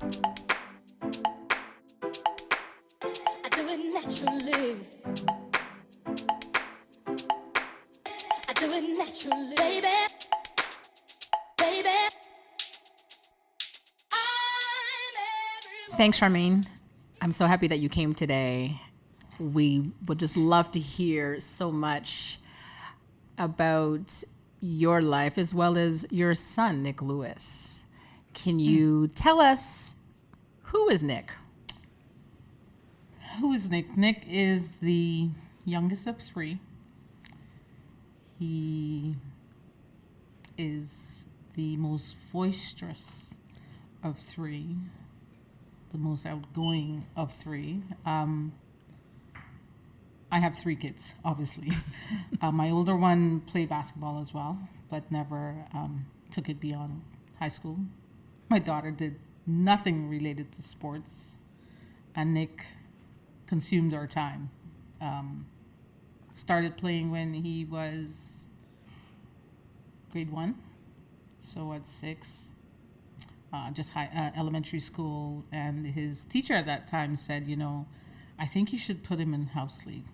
I do it naturally. I do it naturally. Baby, baby. Thanks, Charmaine. I'm so happy that you came today. We would just love to hear so much about your life as well as your son, Nick Lewis. Can you tell us, who is Nick? Who is Nick? Nick is the youngest of three. He is the most boisterous of three, the most outgoing of three. I have three kids, obviously. My older one played basketball as well, but never took it beyond high school. My daughter did nothing related to sports, and Nick consumed our time. Started playing when he was grade 1, so at 6, just elementary school. And his teacher at that time said, I think you should put him in house league.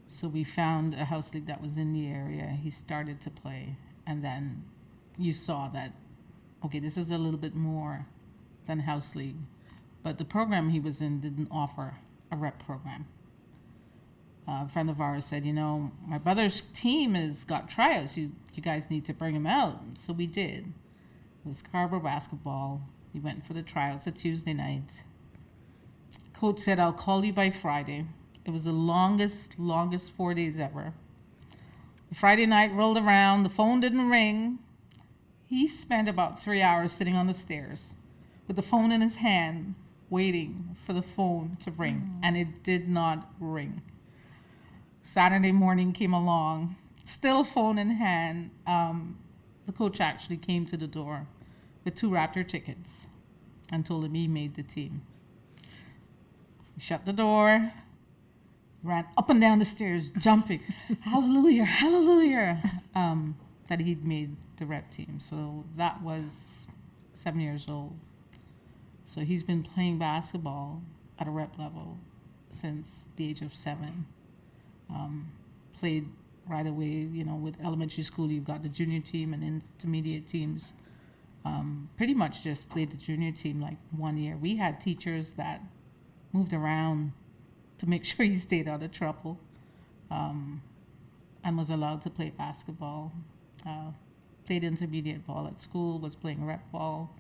So we found a house league that was in the area. He started to play, and then you saw that, okay, this is a little bit more than house league. But the program he was in didn't offer a rep program. A friend of ours said, my brother's team has got tryouts. You guys need to bring him out. So we did. It was Scarborough basketball. We went for the tryouts a Tuesday night. Coach said, I'll call you by Friday. It was the longest 4 days ever. The Friday night rolled around. The phone didn't ring. He spent about 3 hours sitting on the stairs with the phone in his hand, waiting for the phone to ring, and it did not ring. Saturday morning came along, still phone in hand. The coach actually came to the door with 2 Raptor tickets and told him he made the team. He shut the door, ran up and down the stairs, jumping, hallelujah, hallelujah, that he'd made the rep team. So that was 7 years old. So he's been playing basketball at a rep level since the age of 7. Played right away, with elementary school, you've got the junior team and intermediate teams. Pretty much just played the junior team like 1 year. We had teachers that moved around to make sure he stayed out of trouble, and was allowed to play basketball. Played intermediate ball at school, was playing rep ball.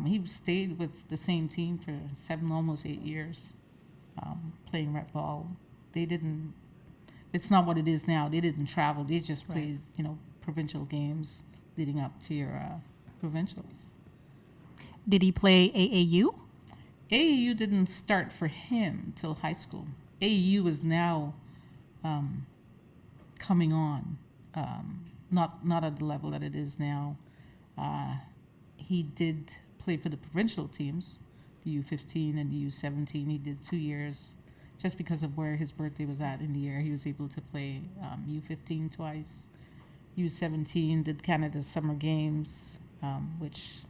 He stayed with the same team for 7, almost 8 years, playing rep ball. It's not what it is now. They didn't travel. They just played, provincial games leading up to your provincials. Did he play AAU? AAU didn't start for him till high school. AAU is now coming on, not at the level that it is now. He did play for the provincial teams, the U15 and the U17. He did 2 years. Just because of where his birthday was at in the year, he was able to play U15 twice. U17 did Canada Summer Games, which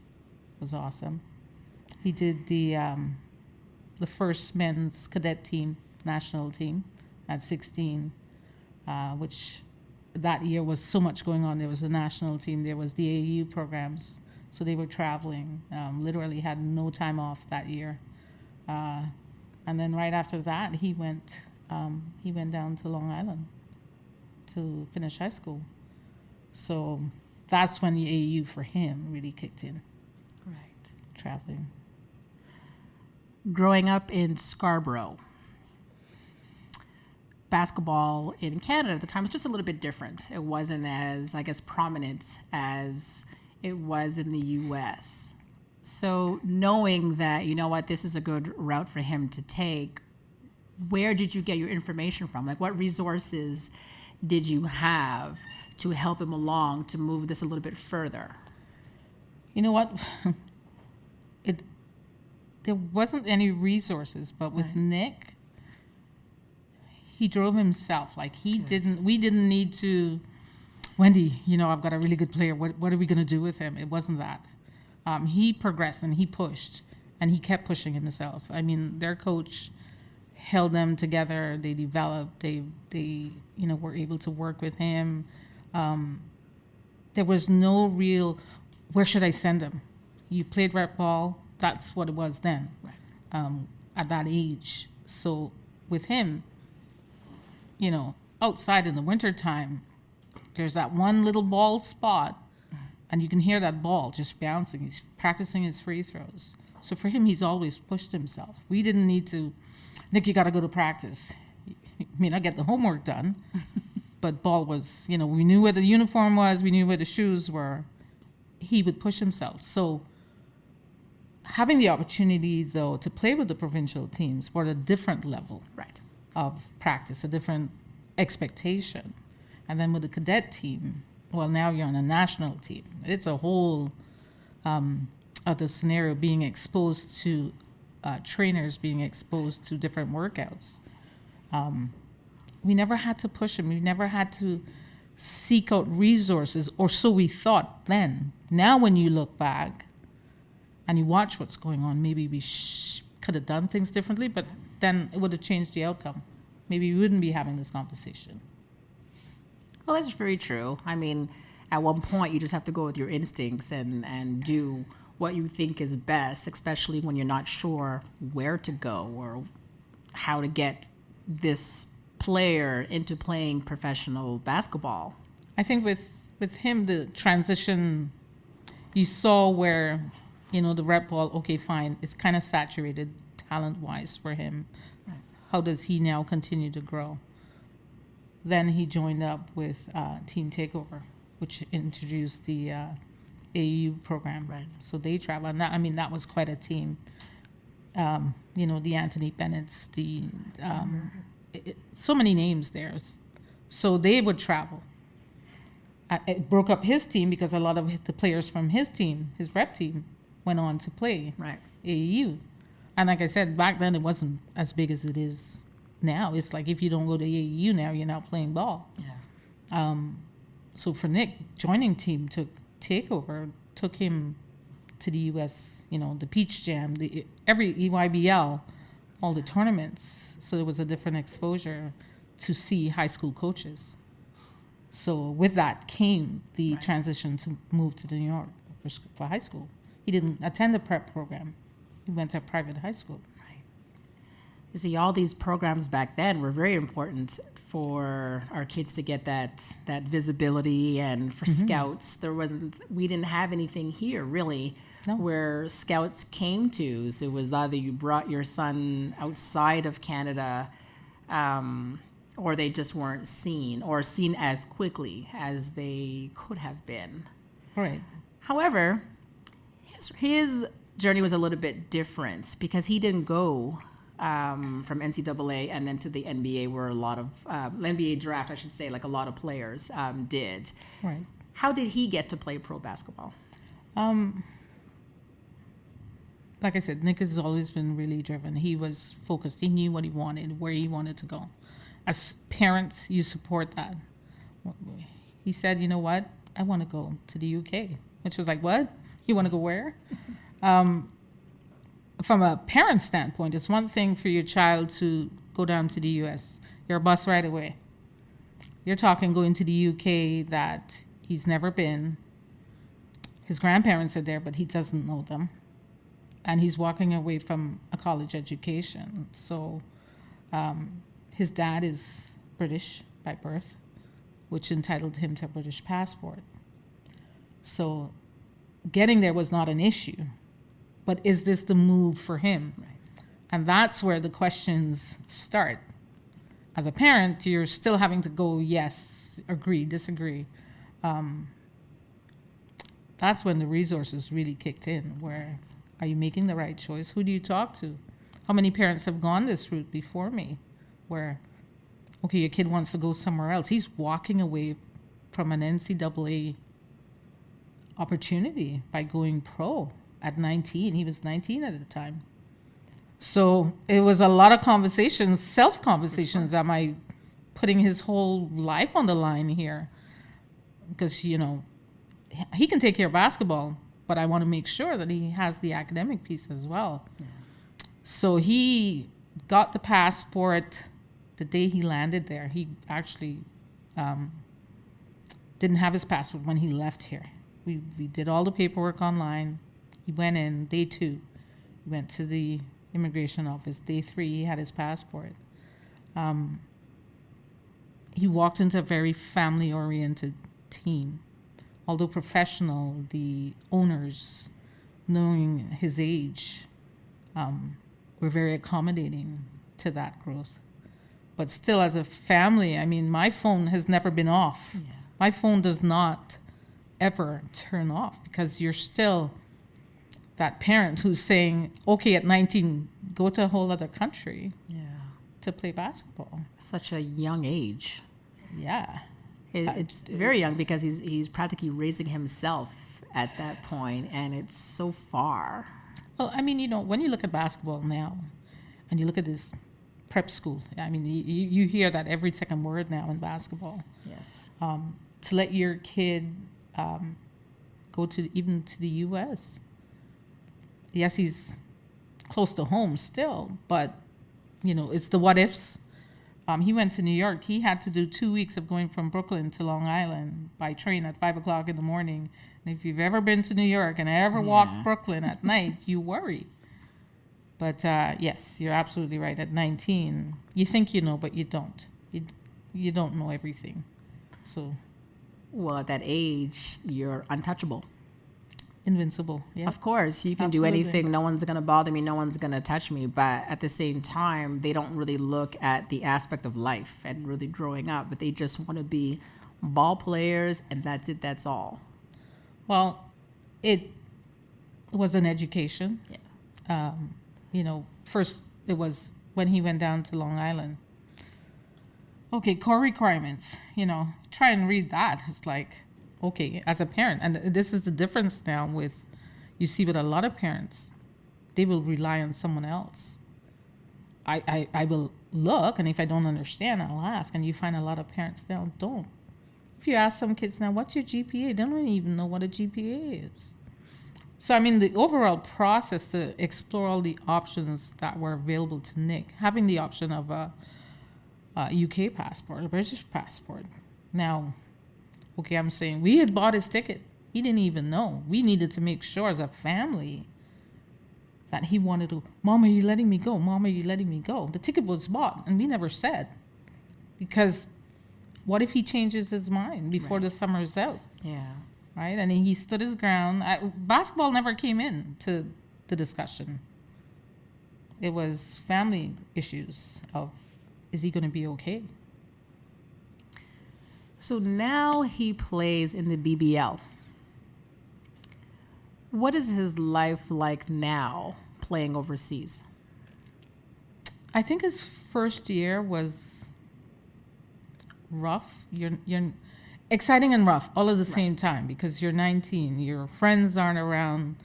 was awesome. He did the first men's cadet team, national team, at 16, which that year was so much going on. There was a national team, there was the AAU programs, so they were traveling. Literally had no time off that year. And then right after that, he went down to Long Island to finish high school. So that's when the AAU for him really kicked in. Right. Traveling. Growing up in Scarborough, basketball in Canada at the time was just a little bit different. It wasn't as, prominent as it was in the U.S. So knowing that, this is a good route for him to take, where did you get your information from? What resources did you have to help him along to move this a little bit further? You know what? There wasn't any resources, but with Nick, he drove himself. We didn't need to, Wendy, I've got a really good player. What are we going to do with him? It wasn't that. he progressed and he pushed and he kept pushing himself. I mean, their coach held them together. They developed. They were able to work with him. There was no real, where should I send him? You played rep ball. That's what it was then, at that age. So with him, outside in the wintertime, there's that one little ball spot, and you can hear that ball just bouncing. He's practicing his free throws. So for him, he's always pushed himself. We didn't need to, Nick, you got to go to practice. You may not get the homework done, but ball was, we knew where the uniform was, we knew where the shoes were. He would push himself. So having the opportunity, though, to play with the provincial teams were at a different level of practice, a different expectation. And then with the cadet team, well, now you're on a national team. It's a whole other scenario, being exposed to trainers, being exposed to different workouts. We never had to push them. We never had to seek out resources, or so we thought then. Now when you look back and you watch what's going on, maybe we could have done things differently, but then it would have changed the outcome. Maybe we wouldn't be having this conversation. Well, that's very true. I mean, at one point, you just have to go with your instincts and do what you think is best, especially when you're not sure where to go or how to get this player into playing professional basketball. I think with him, the transition, you saw where, the rep ball, okay, fine, it's kind of saturated talent-wise for him. Right. How does he now continue to grow? Then he joined up with Team Takeover, which introduced the AAU program. Right. So they travel, and that was quite a team. The Anthony Bennett's, so many names there. So they would travel. It broke up his team because a lot of the players from his team, his rep team, went on to play AAU. And like I said, back then it wasn't as big as it is now. It's like if you don't go to AAU now, you're not playing ball. Yeah. So for Nick, joining Team Takeover took him to the U.S., the Peach Jam, every EYBL, all the tournaments. So there was a different exposure to see high school coaches. So with that came the transition to move to New York for high school. He didn't attend the prep program. He went to a private high school. Right. You see, all these programs back then were very important for our kids to get that visibility, and for scouts. We didn't have anything here really where scouts came to. So it was either you brought your son outside of Canada, or they just weren't seen as quickly as they could have been. Right. However, his journey was a little bit different because he didn't go from NCAA and then to the NBA, where a lot of NBA draft, I should say, like a lot of players did. Right. How did he get to play pro basketball? Like I said, Nick has always been really driven. He was focused. He knew what he wanted, where he wanted to go. As parents, you support that. He said, you know what? I want to go to the UK. Which was like, what? You want to go where? From a parent standpoint, it's one thing for your child to go down to the US. You're a bus right away. You're talking going to the UK that he's never been. His grandparents are there, but he doesn't know them. And he's walking away from a college education. So his dad is British by birth, which entitled him to a British passport. So getting there was not an issue. But is this the move for him? Right. And that's where the questions start. As a parent, you're still having to go, yes, agree, disagree. That's when the resources really kicked in, where are you making the right choice? Who do you talk to? How many parents have gone this route before me, where, okay, your kid wants to go somewhere else. He's walking away from an NCAA opportunity by going pro at 19. He was 19 at the time. So it was a lot of conversations, self-conversations. Am I putting his whole life on the line here? Because, he can take care of basketball, but I want to make sure that he has the academic piece as well. So he got the passport the day he landed there. He actually didn't have his passport when he left here. We did all the paperwork online. He went in day 2. He went to the immigration office. Day 3, he had his passport. He walked into a very family-oriented team. Although professional, the owners, knowing his age, were very accommodating to that growth. But still, as a family, I mean, my phone has never been off. Yeah. My phone does not ever turn off because you're still that parent who's saying, okay, at 19, go to a whole other country to play basketball. Such a young age. Yeah. It's very young because he's practically raising himself at that point, and it's so far. Well, I mean, when you look at basketball now and you look at this prep school, I mean, you hear that every second word now in basketball. Yes. To let your kid go even to the U.S. Yes, he's close to home still, but, it's the what ifs. He went to New York. He had to do 2 weeks of going from Brooklyn to Long Island by train at 5 o'clock in the morning. And if you've ever been to New York and ever walked Brooklyn at night, you worry. But yes, you're absolutely right. At 19, you think you know, but you don't. You don't know everything. So, well, at that age, you're untouchable. Invincible. Yeah. Of course, you can do anything. No one's going to bother me. No one's going to touch me. But at the same time, they don't really look at the aspect of life and really growing up. But they just want to be ball players, and that's it. That's all. Well, it was an education. Yeah. First it was when he went down to Long Island. Okay, core requirements. Try and read that. It's like, okay, as a parent, and this is the difference now with, you see with a lot of parents, they will rely on someone else. I will look, and if I don't understand, I'll ask, and you find a lot of parents now don't. If you ask some kids now, what's your GPA? They don't even know what a GPA is. So, I mean, the overall process to explore all the options that were available to Nick, having the option of a UK passport, a British passport. Now, okay, I'm saying we had bought his ticket. He didn't even know. We needed to make sure as a family that he wanted to, Mom, are you letting me go? Mom, are you letting me go? The ticket was bought, and we never said. Because what if he changes his mind before the summer's out? Yeah. Right? And he stood his ground. Basketball never came in to the discussion. It was family issues of, is he going to be okay? So now he plays in the BBL. What is his life like now playing overseas? I think his first year was rough. You're exciting and rough all at the same time because you're 19. Your friends aren't around.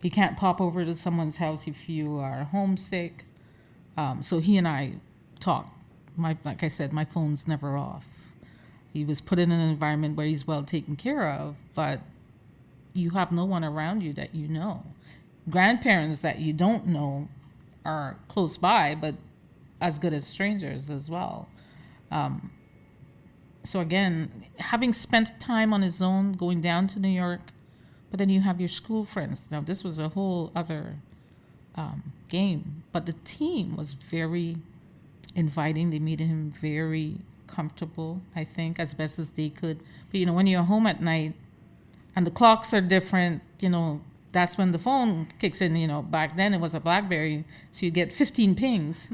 You can't pop over to someone's house if you are homesick. So he and I talked. Like I said, my phone's never off. He was put in an environment where he's well taken care of, but you have no one around you that you know. Grandparents that you don't know are close by, but as good as strangers as well. So again, having spent time on his own, going down to New York, but then you have your school friends. Now, this was a whole other game, but the team was very inviting. They made him very comfortable, I think, as best as they could. But, when you're home at night and the clocks are different, that's when the phone kicks in. Back then it was a BlackBerry, so you get 15 pings.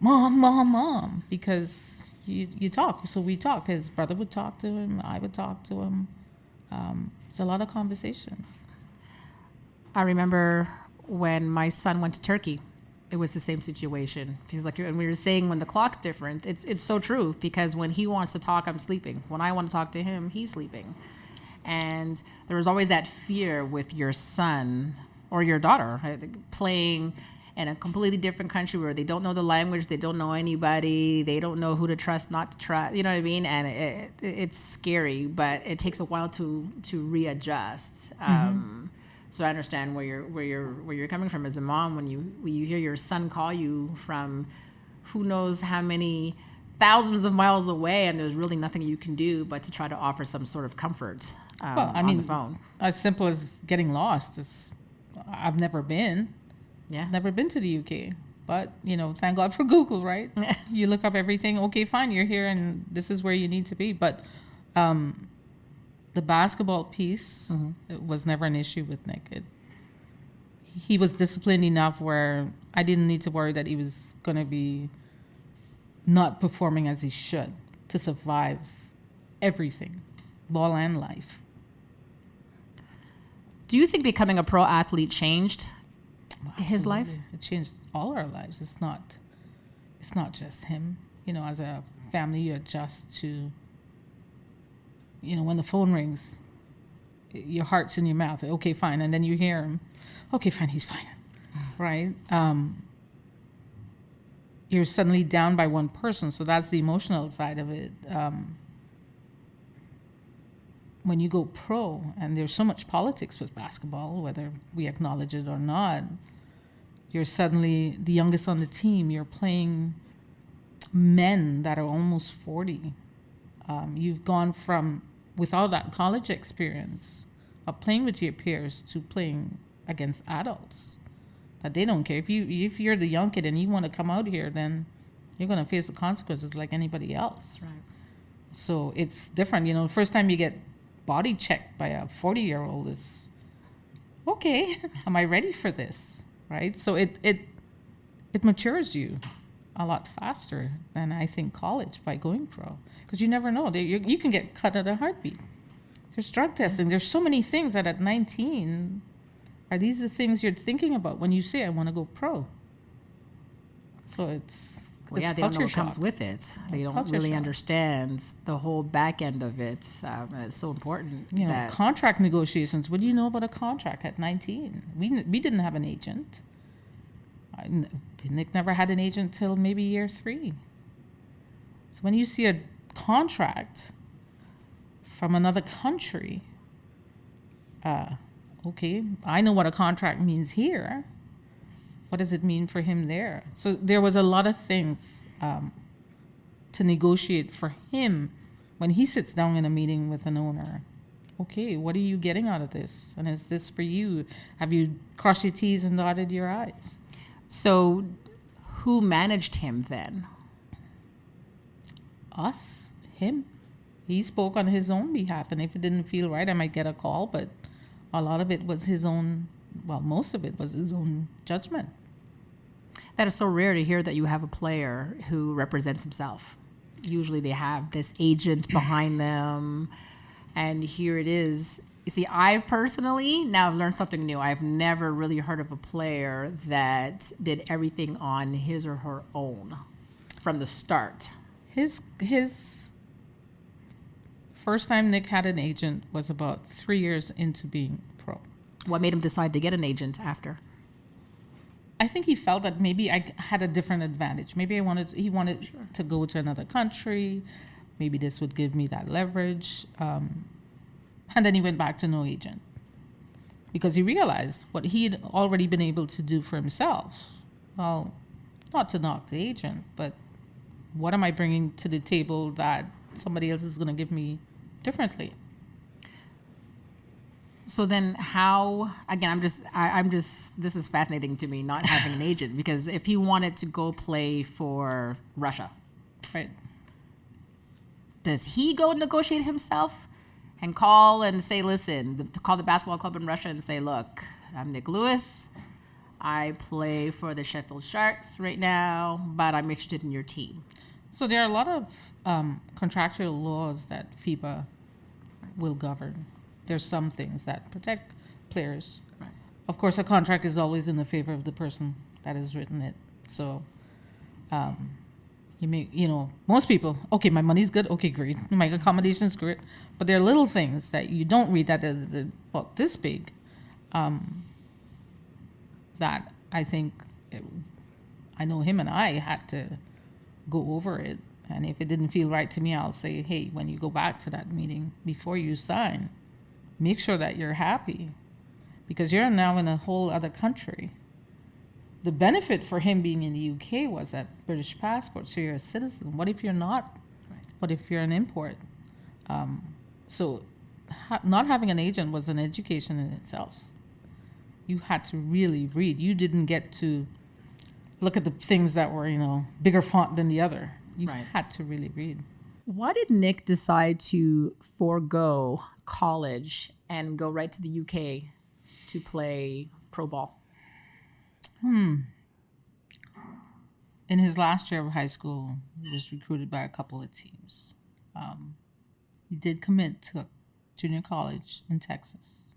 Mom, mom, mom, because you talk. So we talked. His brother would talk to him. I would talk to him. It's a lot of conversations. I remember when my son went to Turkey, it was the same situation. He's like, and we were saying when the clock's different, it's so true because when he wants to talk, I'm sleeping. When I want to talk to him, he's sleeping. And there was always that fear with your son or your daughter, right, playing in a completely different country where they don't know the language, they don't know anybody, they don't know who to trust, not to trust, you know what I mean? And it's scary, but it takes a while to readjust. Mm-hmm. So I understand where you're coming from as a mom when you hear your son call you from who knows how many thousands of miles away, and there's really nothing you can do but to try to offer some sort of comfort on the phone. As simple as getting lost. I've never been to the UK, but thank God for Google, right? You look up everything. Okay, fine, you're here, and this is where you need to be. But the basketball piece it was never an issue with Nick. He was disciplined enough where I didn't need to worry that he was going to be not performing as he should to survive everything, ball and life. Do you think becoming a pro athlete changed his life? It changed all our lives. It's not just him. As a family, you adjust to, when the phone rings, your heart's in your mouth. Okay, fine. And then you hear him. Okay, fine, he's fine. Right? You're suddenly down by one person. So that's the emotional side of it. When you go pro, and there's so much politics with basketball, whether we acknowledge it or not, you're suddenly the youngest on the team. You're playing men that are almost 40. You've gone from, without that college experience of playing with your peers, to playing against adults that they don't care. If you're the young kid and you want to come out here, then you're going to face the consequences like anybody else. Right. So it's different. The first time you get body checked by a 40-year-old is, okay, am I ready for this? Right? So it matures you a lot faster than I think college by going pro, because you never know. You can get cut at a heartbeat. There's drug testing. There's so many things that at 19, are these the things you're thinking about when you say, I want to go pro? So it's they don't know what comes with it. They don't really understand the whole back end of it. It's so important. Contract negotiations. What do you know about a contract at 19? We didn't have an agent. Nick never had an agent till maybe year 3. So when you see a contract from another country, okay, I know what a contract means here. What does it mean for him there? So there was a lot of things to negotiate for him when he sits down in a meeting with an owner. Okay, what are you getting out of this? And is this for you? Have you crossed your T's and dotted your I's? So who managed him then? Us, him. He spoke on his own behalf, and if it didn't feel right, I might get a call, but a lot of it was his own, most of it was his own judgment. That is so rare to hear that you have a player who represents himself. Usually they have this agent behind them, and here it is. You see, I've personally now learned something new. I've never really heard of a player that did everything on his or her own from the start. His first time Nick had an agent was about 3 years into being pro. What made him decide to get an agent after? I think he felt that maybe I had a different advantage. Maybe he wanted to go to another country. Maybe this would give me that leverage. And then he went back to no agent because he realized what he had already been able to do for himself. Well, not to knock the agent, but what am I bringing to the table that somebody else is going to give me differently? So then how, again, I'm just, this is fascinating to me, not having an agent, because if he wanted to go play for Russia, right? Does he go negotiate himself and call and say, listen, call the basketball club in Russia and say, look, I'm Nick Lewis. I play for the Sheffield Sharks right now, but I'm interested in your team. So there are a lot of contractual laws that FIBA will govern. There's some things that protect players. Right. Of course, a contract is always in the favor of the person that has written it. So, most people, okay, my money's good, okay, great. My accommodation's great. But there are little things that you don't read that are about this big that I think, I know him and I had to go over it. And if it didn't feel right to me, I'll say, hey, when you go back to that meeting, before you sign, make sure that you're happy, because you're now in a whole other country. The benefit for him being in the UK was that British passport, so you're a citizen. What if you're not? What if you're an import? So not having an agent was an education in itself. You had to really read. You didn't get to look at the things that were, bigger font than the other. You had to really read. Why did Nick decide to forego college and go right to the UK to play pro ball? In his last year of high school, he was recruited by a couple of teams. He did commit to a junior college in Texas,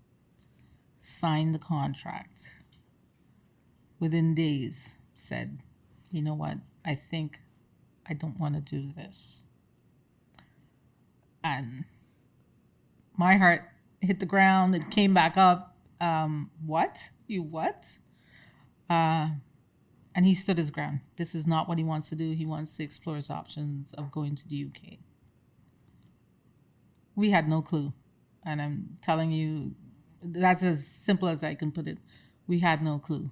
signed the contract. Within days, said, you know what, I think I don't want to do this. And my heart hit the ground. It came back up. What? You what? And he stood his ground. This is not what he wants to do. He wants to explore his options of going to the UK. We had no clue. And I'm telling you, that's as simple as I can put it. We had no clue.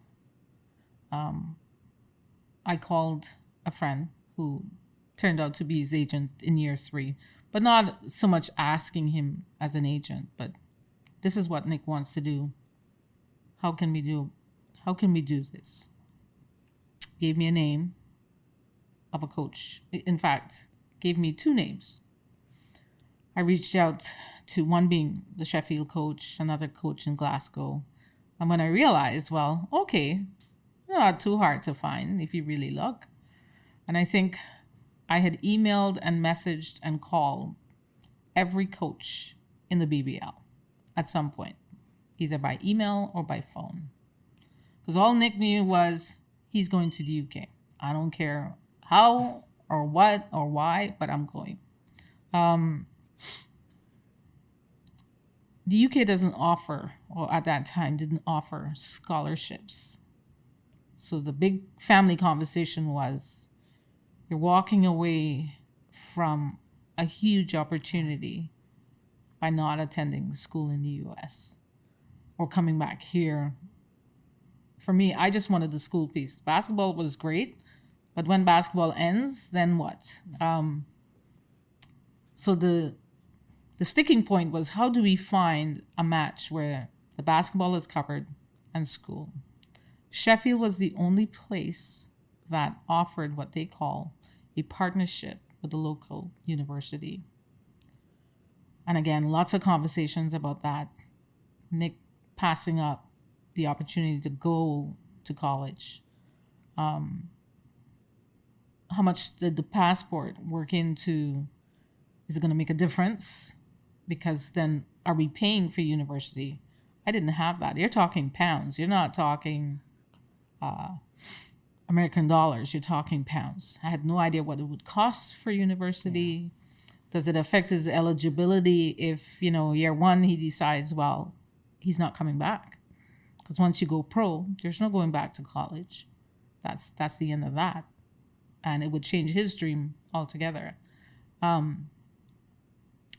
I called a friend who turned out to be his agent in year 3, but not so much asking him as an agent, but this is what Nick wants to do. How can we do this? Gave me a name of a coach. In fact, gave me 2 names. I reached out to one being the Sheffield coach, another coach in Glasgow. And when I realized, well, okay, they're not too hard to find if you really look. And I think I had emailed and messaged and called every coach in the BBL at some point, either by email or by phone. Because all Nick knew was he's going to the UK. I don't care how or what or why, but I'm going. The UK doesn't offer, or at that time didn't offer, scholarships. So the big family conversation was, you're walking away from a huge opportunity by not attending school in the US or coming back here. For me, I just wanted the school piece. Basketball was great, but when basketball ends, then what? So the sticking point was, how do we find a match where the basketball is covered and school? Sheffield was the only place that offered what they call a partnership with the local university. And again, lots of conversations about that. Nick passing up the opportunity to go to college. How much did the passport work into, is it going to make a difference? Because then are we paying for university? I didn't have that. You're talking pounds. You're not talking American dollars. You're talking pounds. I had no idea what it would cost for university. Does it affect his eligibility if, year 1 he decides, well, he's not coming back? Because once you go pro, there's no going back to college. That's the end of that. And it would change his dream altogether.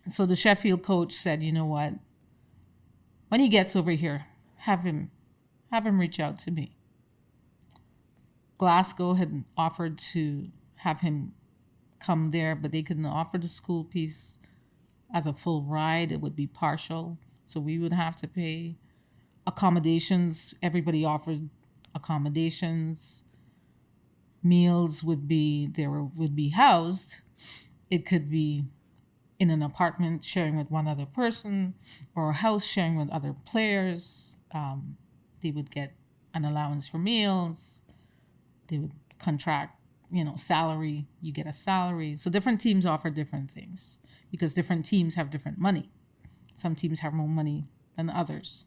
So the Sheffield coach said, you know what? When he gets over here, have him reach out to me. Glasgow had offered to have him come there, but they couldn't offer the school piece as a full ride. It would be partial, so we would have to pay. Accommodations, everybody offered accommodations. Meals would be housed. It could be in an apartment sharing with one other person, or a house sharing with other players. They would get an allowance for meals. They would contract, salary. You get a salary. So different teams offer different things because different teams have different money. Some teams have more money than others.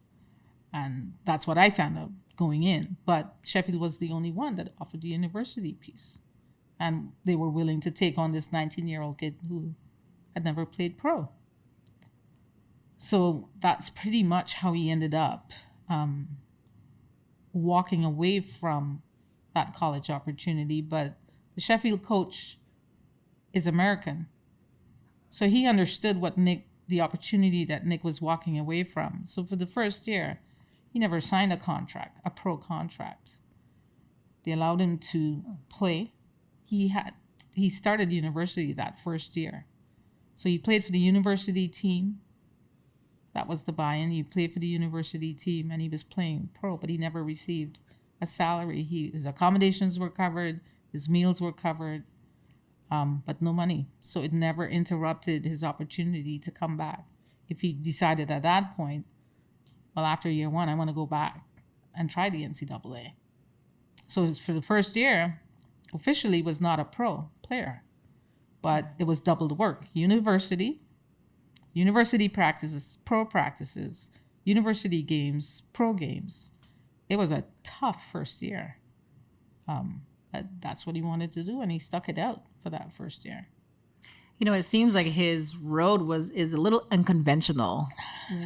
And that's what I found out going in. But Sheffield was the only one that offered the university piece. And they were willing to take on this 19-year-old kid who had never played pro. So that's pretty much how he ended up walking away from that college opportunity. But the Sheffield coach is American. So he understood the opportunity that Nick was walking away from. So for the first year, He never signed a pro contract. They allowed him to play. He started university that first year. So he played for the university team. That was the buy-in. He played for the university team and he was playing pro, but he never received a salary. His accommodations were covered, his meals were covered, but no money. So it never interrupted his opportunity to come back. If he decided at that point, well, after year one, I want to go back and try the NCAA. So for the first year, officially was not a pro player, but it was double the work. University practices, pro practices, university games, pro games. It was a tough first year. That's what he wanted to do, and he stuck it out for that first year. You know, it seems like his road is a little unconventional,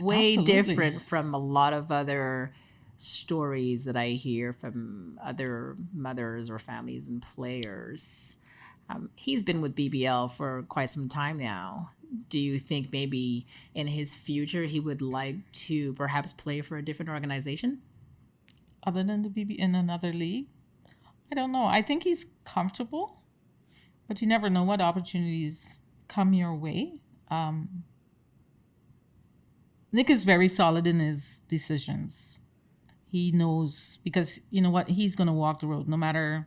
way Absolutely. different from a lot of other stories that I hear from other mothers or families and players. He's been with BBL for quite some time now. Do you think maybe in his future he would like to perhaps play for a different organization? Other than the BB in another league? I don't know. I think he's comfortable, but you never know what opportunities come your way. Nick is very solid in his decisions. He knows, because you know what, he's going to walk the road no matter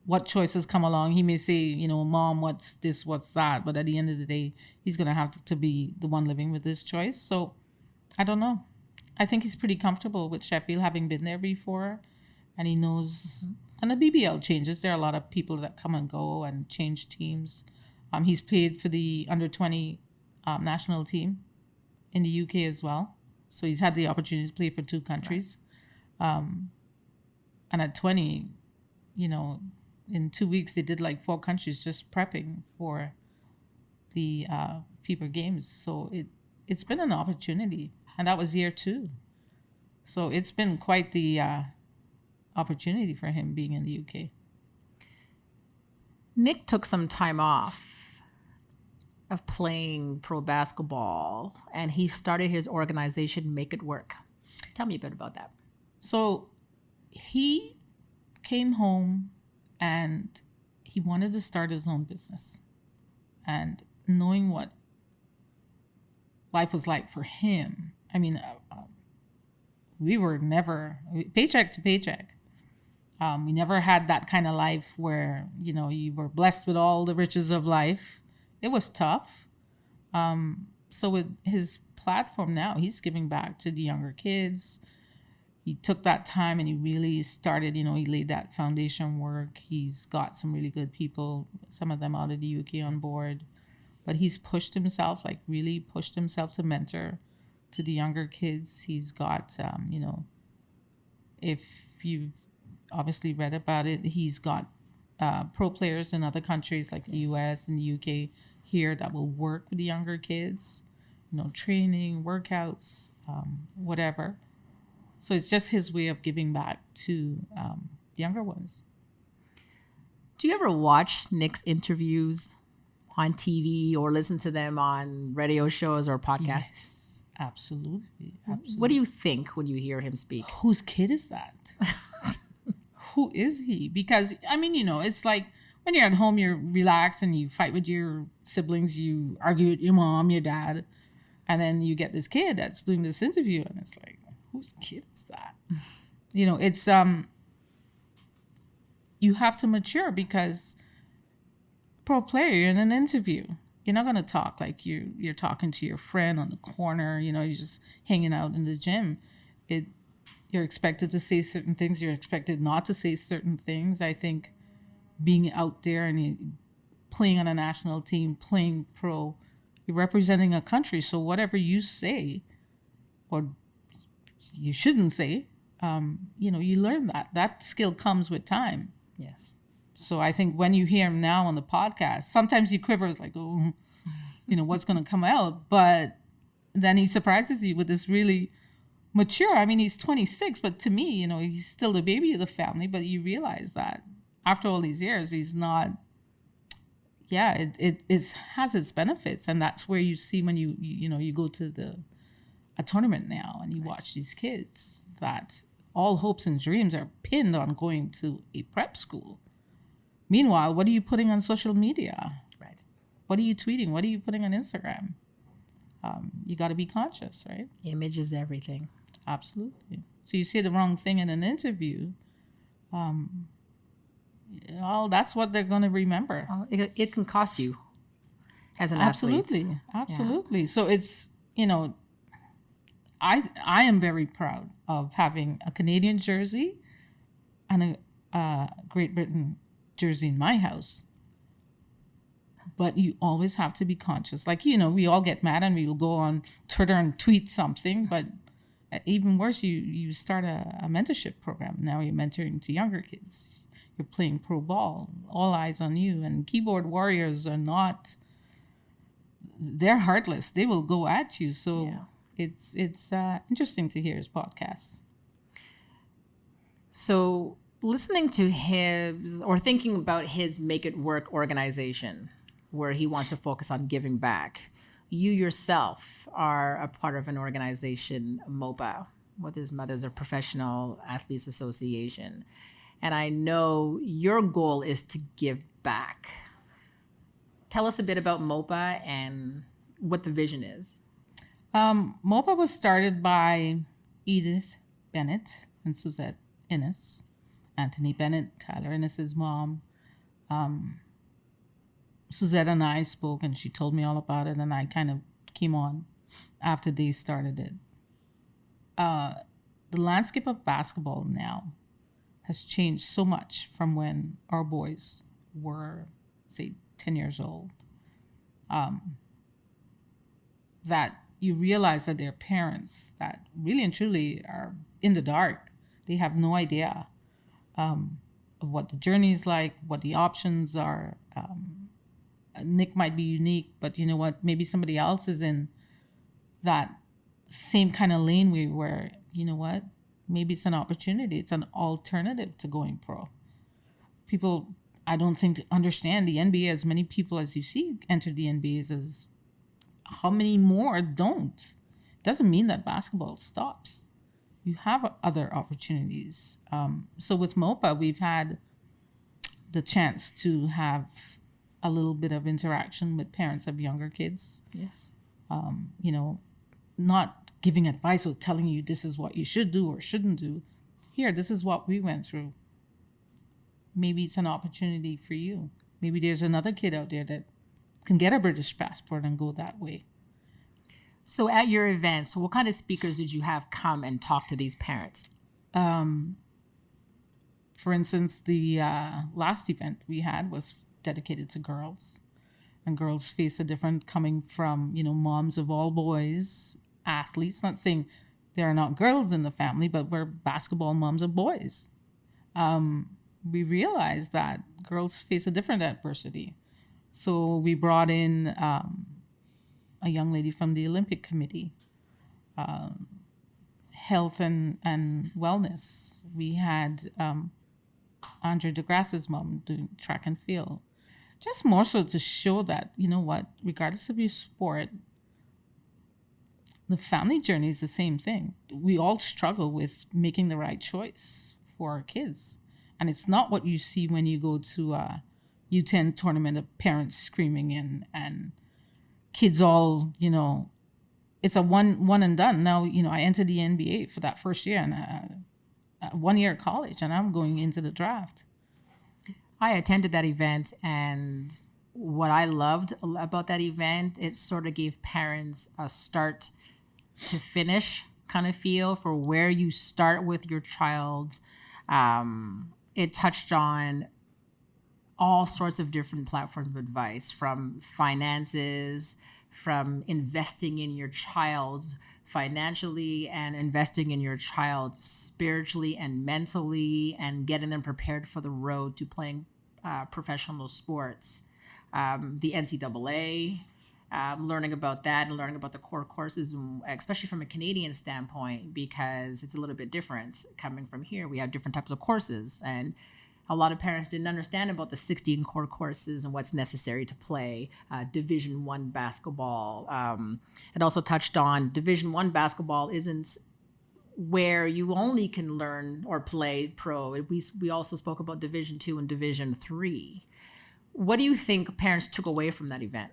what choices come along. He may say, you know, Mom, what's this, what's that? But at the end of the day, he's going to have to be the one living with this choice. So I don't know. I think he's pretty comfortable with Sheffield, having been there before. And he knows, and the BBL changes. There are a lot of people that come and go and change teams. He's played for the under-20 national team in the UK as well. So he's had the opportunity to play for two countries. And at 20, you know, in 2 weeks, they did like 4 countries just prepping for the FIBA games. So it's been an opportunity. And that was year 2. So it's been quite the opportunity for him being in the UK. Nick took some time off of playing pro basketball, and he started his organization, Make It Work. Tell me a bit about that. So he came home and he wanted to start his own business. And knowing what life was like for him, I mean, we were never paycheck to paycheck. We never had that kind of life where, you know, you were blessed with all the riches of life. It was tough. So with his platform now, he's giving back to the younger kids. He took that time and he really started, you know, he laid that foundation work. He's got some really good people, some of them out of the UK on board. But he's pushed himself, like really pushed himself to mentor to the younger kids. He's got, you know, if you've obviously read about it, he's got pro players in other countries like the US and the UK here that will work with the younger kids, you know, training, workouts, whatever. So it's just his way of giving back to the younger ones. Do you ever watch Nick's interviews on TV or listen to them on radio shows or podcasts? Yes, absolutely. What do you think when you hear him speak? Whose kid is that? Who is he? Because, I mean, you know, it's like when you're at home, you're relaxed and you fight with your siblings, you argue with your mom, your dad, and then you get this kid that's doing this interview and it's like, whose kid is that? You know, it's, you have to mature because pro player, you're in an interview. You're not going to talk like you're talking to your friend on the corner, you know, you're just hanging out in the gym. You're expected to say certain things. You're expected not to say certain things. I think being out there and playing on a national team, playing pro, you're representing a country. So whatever you say or you shouldn't say, you know, you learn that. That skill comes with time. Yes. So I think when you hear him now on the podcast, sometimes you quiver, it's like, oh, you know, what's going to come out? But then he surprises you with this really mature. I mean, he's 26, but to me, you know, he's still the baby of the family. But you realize that after all these years, he's not. Yeah, it has its benefits, and that's where you see when you go to a tournament now and you watch these kids that all hopes and dreams are pinned on going to a prep school. Meanwhile, what are you putting on social media? Right. What are you tweeting? What are you putting on Instagram? You got to be conscious, right? Image is everything. Absolutely. So you say the wrong thing in an interview, well, that's what they're going to remember. It can cost you as an athlete. Absolutely. So it's, I am very proud of having a Canadian jersey and a Great Britain jersey in my house. But you always have to be conscious. Like, we all get mad and we will go on Twitter and tweet something. But even worse, you start a mentorship program. Now you're mentoring to younger kids. You're playing pro ball. All eyes on you. And keyboard warriors are not, they're heartless. They will go at you. So it's interesting to hear his podcast. So listening to his, or thinking about his Make It Work organization, where he wants to focus on giving back. You yourself are a part of an organization, MOPA, with his Mothers of Professional Athletes Association. And I know your goal is to give back. Tell us a bit about MOPA and what the vision is. MOPA was started by Edith Bennett and Suzette Innes, Anthony Bennett, Tyler Innes' mom. Suzette and I spoke and she told me all about it, and I kind of came on after they started it. The landscape of basketball now has changed so much from when our boys were, say, 10 years old, that you realize that their parents that really and truly are in the dark. They have no idea of what the journey is like, what the options are. Nick might be unique, but you know what? Maybe somebody else is in that same kind of lane where, you know what? Maybe it's an opportunity. It's an alternative to going pro. People, I don't think, understand the NBA. As many people as you see enter the NBA as how many more don't. Doesn't mean that basketball stops. You have other opportunities. So with MOPA, we've had the chance to have a little bit of interaction with parents of younger kids. Yes. Not giving advice or telling you this is what you should do or shouldn't do. Here, this is what we went through. Maybe it's an opportunity for you. Maybe there's another kid out there that can get a British passport and go that way. So at your events, what kind of speakers did you have come and talk to these parents? For instance, the last event we had was dedicated to girls, and girls face a different coming from, moms of all boys, athletes, not saying there are not girls in the family, but we're basketball moms of boys. We realized that girls face a different adversity. So we brought in a young lady from the Olympic Committee, health and wellness. We had Andre DeGrasse's mom doing track and field. Just more so to show that, regardless of your sport, the family journey is the same thing. We all struggle with making the right choice for our kids. And it's not what you see when you go to a U10 tournament of parents screaming and kids all, it's a one and done. Now, I entered the NBA for that first year and 1 year of college, and I'm going into the draft. I attended that event, and what I loved about that event, it sort of gave parents a start to finish kind of feel for where you start with your child. It touched on all sorts of different platforms of advice, from finances, from investing in your child financially and investing in your child spiritually and mentally, and getting them prepared for the road to playing professional sports. The NCAA, learning about that and learning about the core courses, especially from a Canadian standpoint, because it's a little bit different coming from here. We have different types of courses, and a lot of parents didn't understand about the 16 core courses and what's necessary to play Division One basketball. It also touched on Division One basketball isn't where you only can learn or play pro. We also spoke about Division Two and Division Three. What do you think parents took away from that event?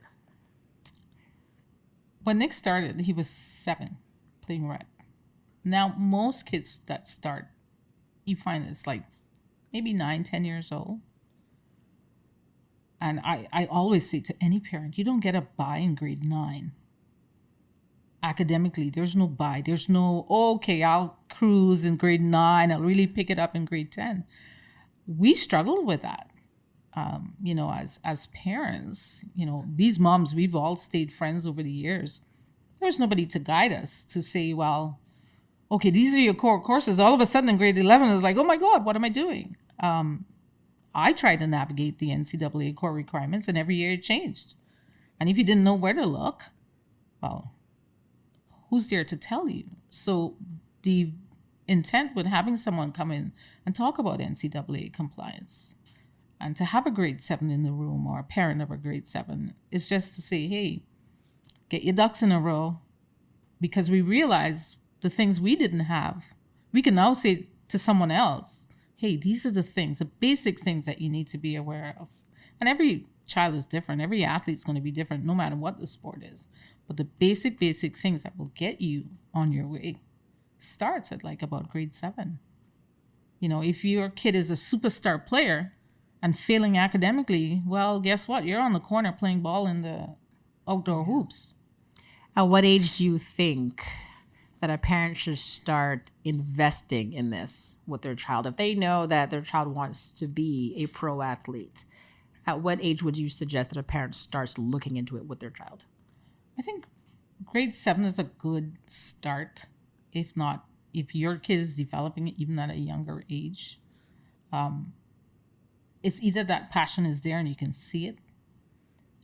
When Nick started, he was 7 playing rec. Now, most kids that start, you find it's like maybe 9, 10 years old. And I always say to any parent, you don't get a bye in grade 9. Academically, there's no bye. There's no, okay, I'll cruise in grade 9. I'll really pick it up in grade 10. We struggled with that. As parents, these moms, we've all stayed friends over the years. There's nobody to guide us to say, well, okay, these are your core courses. All of a sudden in grade 11, it's like, oh my God, what am I doing? I tried to navigate the NCAA core requirements, and every year it changed. And if you didn't know where to look, well, who's there to tell you? So the intent with having someone come in and talk about NCAA compliance and to have a grade 7 in the room or a parent of a grade 7 is just to say, hey, get your ducks in a row, because we realize the things we didn't have, we can now say to someone else, hey, these are the things, the basic things that you need to be aware of. And every child is different. Every athlete's going to be different, no matter what the sport is. But the basic things that will get you on your way starts at like about grade 7. If your kid is a superstar player and failing academically, well, guess what? You're on the corner playing ball in the outdoor hoops. At what age do you think that a parent should start investing in this with their child? If they know that their child wants to be a pro athlete, at what age would you suggest that a parent starts looking into it with their child? I think grade 7 is a good start. If your kid is developing it even at a younger age. It's either that passion is there and you can see it.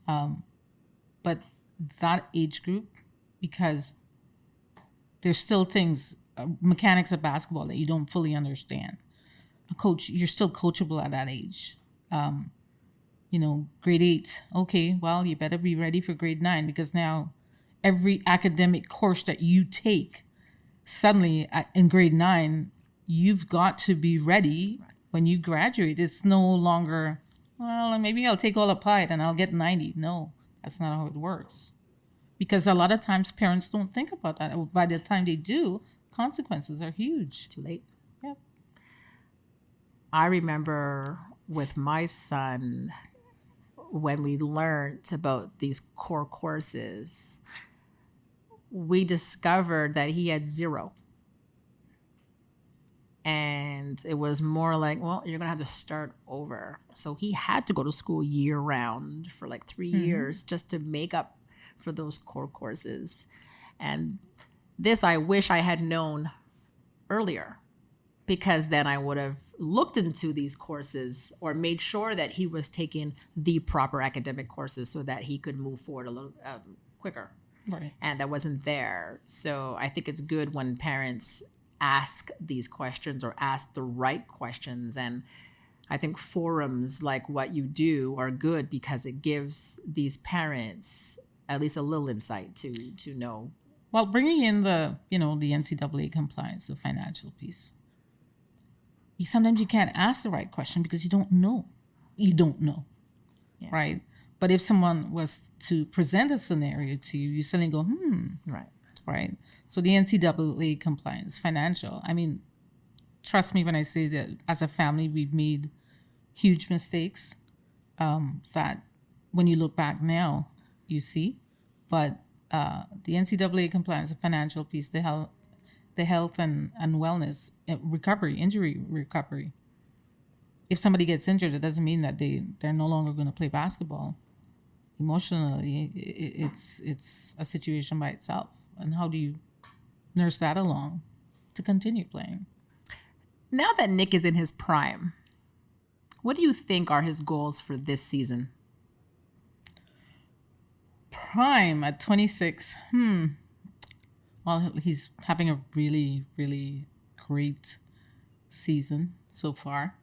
But that age group, because there's still things, mechanics of basketball that you don't fully understand. A coach, you're still coachable at that age. Grade 8, okay, well, you better be ready for grade 9, because now every academic course that you take, suddenly in grade 9, you've got to be ready when you graduate. It's no longer, well, maybe I'll take all applied and I'll get 90. No, that's not how it works. Because a lot of times parents don't think about that. By the time they do, consequences are huge. Too late. Yep. I remember with my son, when we learned about these core courses, we discovered that he had 0. And it was more like, well, you're going to have to start over. So he had to go to school year round for like 3 years just to make up for those core courses. And this, I wish I had known earlier, because then I would have looked into these courses or made sure that he was taking the proper academic courses so that he could move forward a little quicker. Right. And that wasn't there. So I think it's good when parents ask these questions or ask the right questions. And I think forums like what you do are good because it gives these parents at least a little insight to know. Well, bringing in the NCAA compliance, the financial piece. Sometimes you can't ask the right question because you don't know. Yeah. Right? But if someone was to present a scenario to you, you suddenly go, Right? So the NCAA compliance, financial. I mean, trust me when I say that as a family, we've made huge mistakes that when you look back now, you see. But the NCAA compliance, the financial piece, the health and wellness, recovery, injury recovery. If somebody gets injured, it doesn't mean that they're no longer going to play basketball. Emotionally, it's a situation by itself. And how do you nurse that along to continue playing? Now that Nick is in his prime, what do you think are his goals for this season? Prime at 26. Well, he's having a really, really great season so far.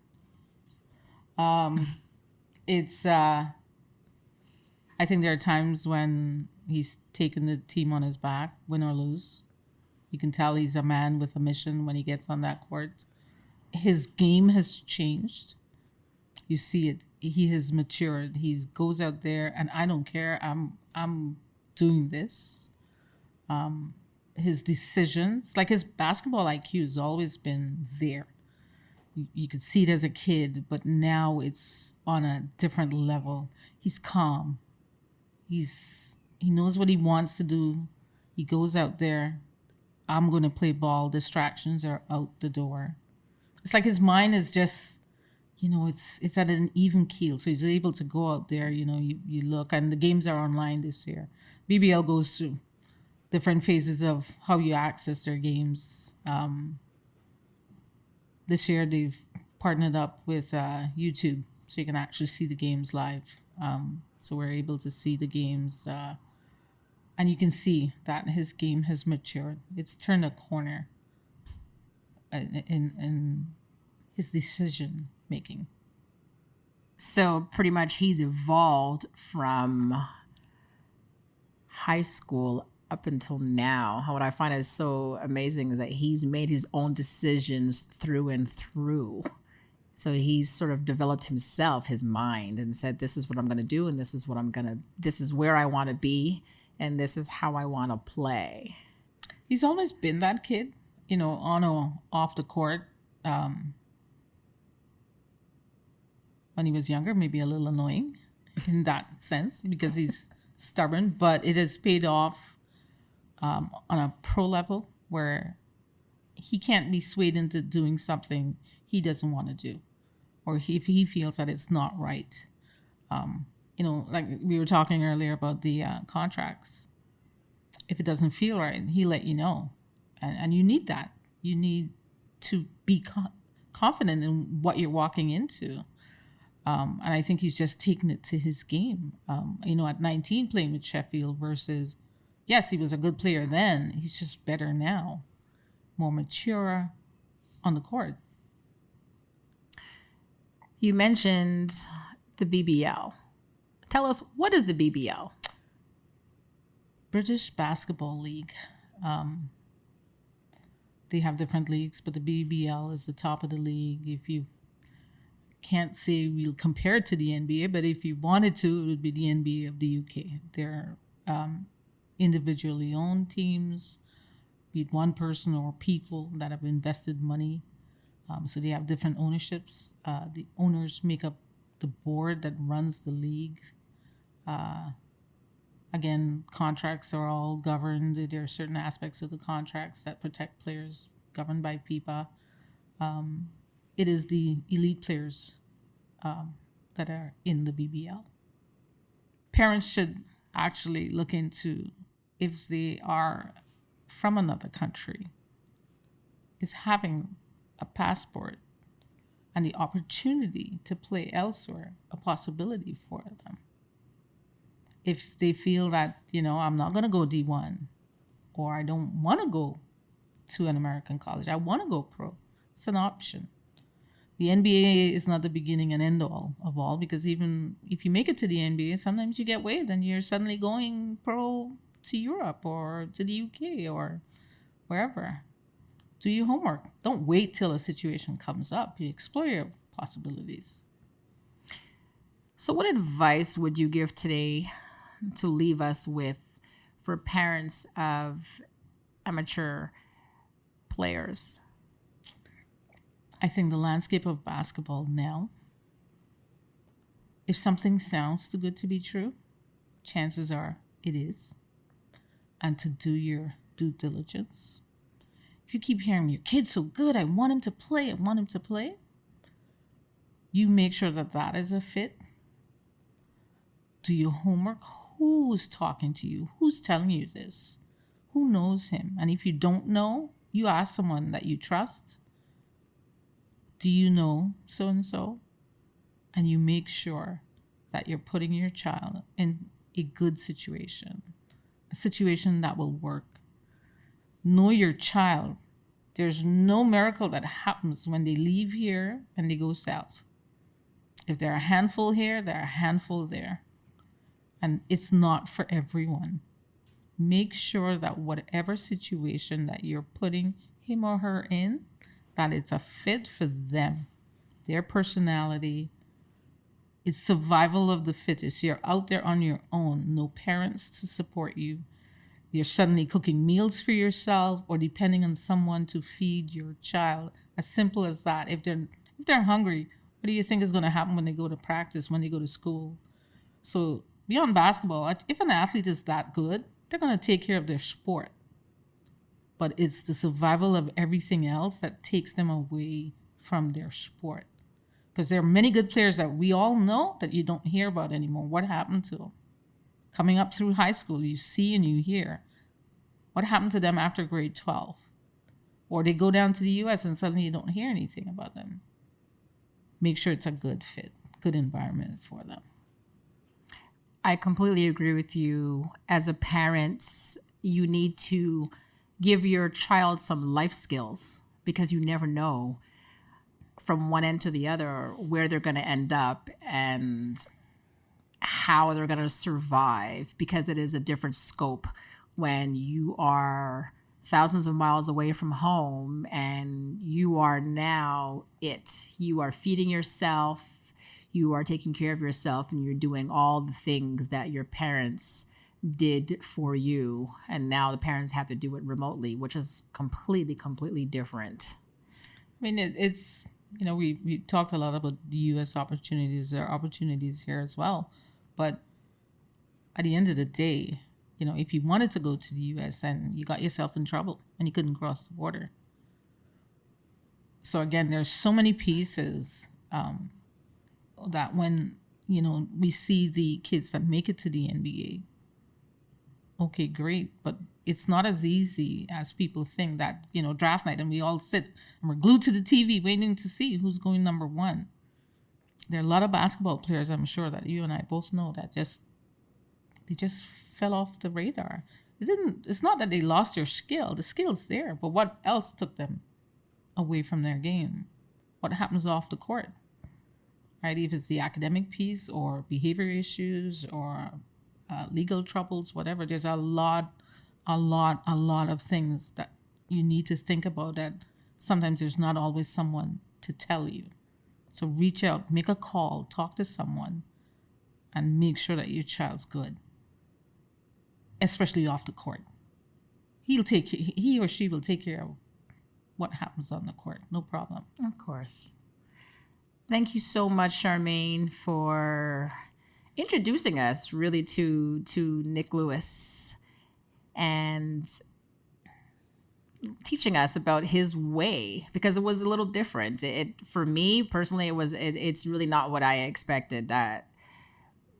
It's I think there are times when he's taken the team on his back, win or lose. You can tell he's a man with a mission when he gets on that court. His game has changed. You see it. He has matured. He goes out there and I don't care. I'm doing this. His decisions, like his basketball IQ has always been there. You could see it as a kid, but now it's on a different level. He's calm. He knows what he wants to do. He goes out there. I'm going to play ball. Distractions are out the door. It's like his mind is just, it's at an even keel. So he's able to go out there, you look, and the games are online this year. BBL goes through different phases of how you access their games. This year they've partnered up with YouTube, so you can actually see the games live. So we're able to see the games, and you can see that his game has matured. It's turned a corner in his decision making. So pretty much he's evolved from high school up until now. What I find is so amazing is that he's made his own decisions through and through. So he's sort of developed himself, his mind, and said, this is what I'm going to do, and this is where I want to be, and this is how I want to play. He's always been that kid, on or off the court. When he was younger, maybe a little annoying in that sense because he's stubborn, but it has paid off on a pro level where he can't be swayed into doing something he doesn't want to do, or if he feels that it's not right. Like we were talking earlier about the contracts. If it doesn't feel right, he'll let you know. And you need that. You need to be confident in what you're walking into. And I think he's just taken it to his game. At 19 playing with Sheffield versus, yes, he was a good player then. He's just better now. More mature on the court. You mentioned the BBL. Tell us, what is the BBL? British Basketball League. They have different leagues, but the BBL is the top of the league. If you can't say we'll compare it to the NBA, but if you wanted to, it would be the NBA of the UK. They're individually owned teams, be it one person or people that have invested money. So they have different ownerships. The owners make up the board that runs the league. Again, contracts are all governed. There are certain aspects of the contracts that protect players governed by FIFA. It is the elite players that are in the BBL. Parents should actually look into if they are from another country, is having a passport and the opportunity to play elsewhere a possibility for them. If they feel that, I'm not going to go D1, or I don't want to go to an American college, I want to go pro, it's an option. The NBA is not the beginning and end all of all, because even if you make it to the NBA, sometimes you get waived and you're suddenly going pro to Europe or to the UK or wherever. Do your homework. Don't wait till a situation comes up. You explore your possibilities. So what advice would you give today to leave us with for parents of amateur players? I think the landscape of basketball now, if something sounds too good to be true, chances are it is. And to do your due diligence. If you keep hearing your kid's so good, I want him to play, you make sure that is a fit. Do your homework. Who's talking to you? Who's telling you this? Who knows him? And if you don't know, you ask someone that you trust. Do you know so-and-so? And you make sure that you're putting your child in a good situation, a situation that will work. Know your child. There's no miracle that happens when they leave here and they go south. If they're a handful here, they're a handful there. And it's not for everyone. Make sure that whatever situation that you're putting him or her in, that it's a fit for them, their personality. It's survival of the fittest. You're out there on your own, no parents to support you. You're suddenly cooking meals for yourself or depending on someone to feed your child. As simple as that. If they're hungry, what do you think is going to happen when they go to practice, when they go to school? So beyond basketball, if an athlete is that good, they're going to take care of their sport. But it's the survival of everything else that takes them away from their sport. Because there are many good players that we all know that you don't hear about anymore. What happened to them? Coming up through high school, you see and you hear. What happened to them after grade 12? Or they go down to the U.S. and suddenly you don't hear anything about them. Make sure it's a good fit, good environment for them. I completely agree with you. As a parent, you need to give your child some life skills because you never know from one end to the other where they're going to end up and how they're going to survive, because it is a different scope when you are thousands of miles away from home and you are now you are feeding yourself, you are taking care of yourself, and you're doing all the things that your parents did for you. And now the parents have to do it remotely, which is completely different. I mean, it's, we talked a lot about the U.S. opportunities. There are opportunities here as well. But at the end of the day, if you wanted to go to the U.S. and you got yourself in trouble and you couldn't cross the border. So again, there's so many pieces that when, we see the kids that make it to the NBA, okay, great. But it's not as easy as people think that, draft night and we all sit and we're glued to the TV waiting to see who's going number one. There are a lot of basketball players, I'm sure, that you and I both know that they just fell off the radar. It's not that they lost their skill. The skill's there, but what else took them away from their game? What happens off the court? Right? If it's the academic piece or behavior issues or legal troubles, whatever, there's a lot of things that you need to think about that sometimes there's not always someone to tell you. So reach out, make a call, talk to someone, and make sure that your child's good, especially off the court. He or she will take care of what happens on the court. No problem. Of course. Thank you so much, Charmaine, for introducing us really to Nick Lewis and teaching us about his way, because it was a little different. For me personally, it's really not what I expected. That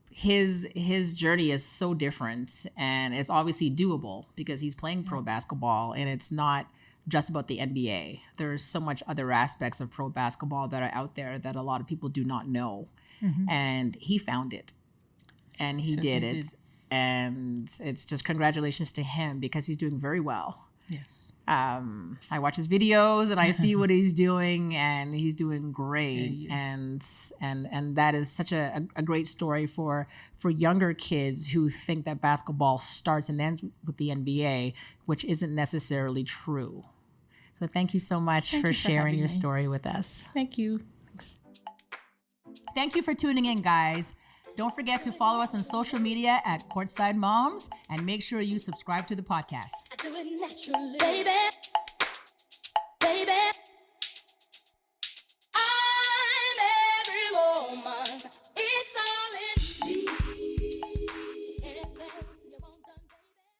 his journey is so different, and it's obviously doable because he's playing pro basketball, and it's not just about the NBA. There's so much other aspects of pro basketball that are out there that a lot of people do not know. Mm-hmm. And he found it, and he did it. And it's just congratulations to him because he's doing very well. Yes. I watch his videos and I see what he's doing, and he's doing great. Yeah, and that is such a great story for younger kids who think that basketball starts and ends with the NBA, which isn't necessarily true. So thank you so much for sharing your story with us. Thank you. Thanks. Thank you for tuning in, guys. Don't forget to follow us on social media at Courtside Moms, and make sure you subscribe to the podcast. I do it naturally, baby.